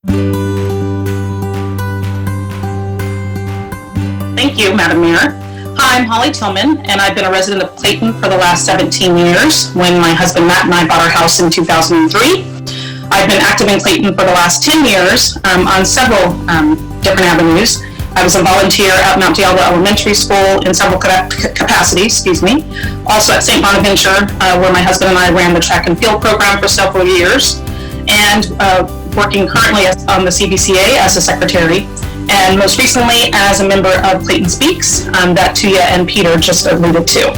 Thank you, Madam Mayor. Hi, I'm Holly Tillman, and I've been a resident of Clayton for the last 17 years when my husband Matt and I bought our house in 2003. I've been active in Clayton for the last 10 years on several different avenues. I was a volunteer at Mount Diablo Elementary School in several capacities, also at St. Bonaventure, where my husband and I ran the track and field program for several years, and working currently on the CBCA as a secretary, and most recently as a member of Clayton Speaks that Tuya and Peter just alluded to.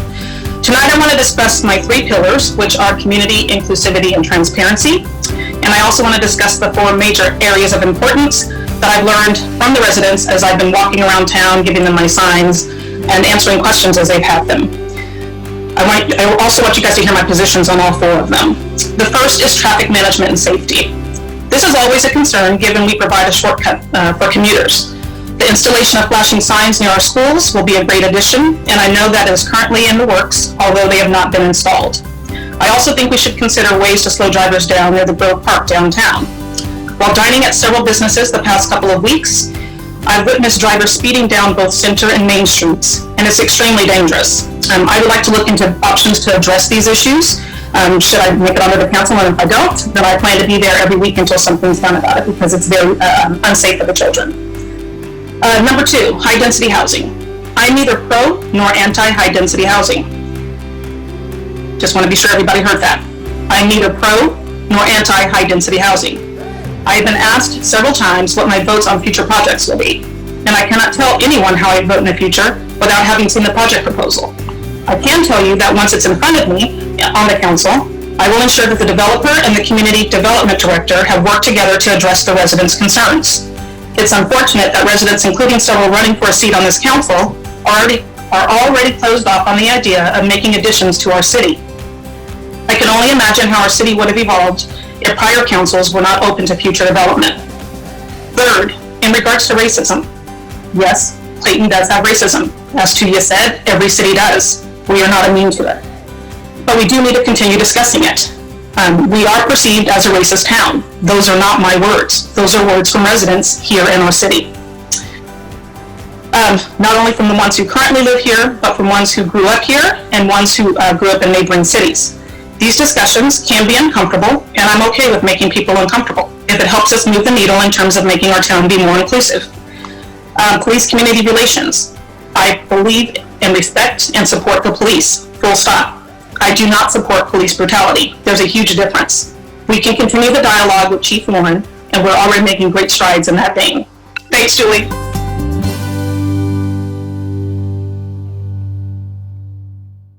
Tonight I want to discuss my 3 pillars, which are community, inclusivity, and transparency. And I also want to discuss the 4 major areas of importance that I've learned from the residents as I've been walking around town, giving them my signs, and answering questions as they've had them. I also want you guys to hear my positions on all 4 of them. The first is traffic management and safety. This is always a concern given we provide a shortcut for commuters. The installation of flashing signs near our schools will be a great addition, and I know that is currently in the works, although they have not been installed. I also think we should consider ways to slow drivers down near the Grove Park downtown. While dining at several businesses the past couple of weeks, I've witnessed drivers speeding down both Center and Main Streets, and it's extremely dangerous. I would like to look into options to address these issues. Should I make it onto the council, and if I don't, then I plan to be there every week until something's done about it, because it's very unsafe for the children. Number 2, high-density housing. I'm neither pro nor anti-high-density housing. Just want to be sure everybody heard that. I'm neither pro nor anti-high-density housing. I have been asked several times what my votes on future projects will be, and I cannot tell anyone how I vote in the future without having seen the project proposal. I can tell you that once it's in front of me on the council, I will ensure that the developer and the community development director have worked together to address the residents' concerns. It's unfortunate that residents, including several running for a seat on this council, are already closed off on the idea of making additions to our city. I can only imagine how our city would have evolved if prior councils were not open to future development. Third, in regards to racism, yes, Clayton does have racism. As Tuya said, every city does. We are not immune to it. But we do need to continue discussing it. We are perceived as a racist town. Those are not my words. Those are words from residents here in our city. Not only from the ones who currently live here, but from ones who grew up here and ones who grew up in neighboring cities. These discussions can be uncomfortable, and I'm okay with making people uncomfortable if it helps us move the needle in terms of making our town be more inclusive. Police community relations. I believe and respect and support the police, full stop. I do not support police brutality. There's a huge difference. We can continue the dialogue with Chief Warren, and we're already making great strides in that vein. Thanks, Julie.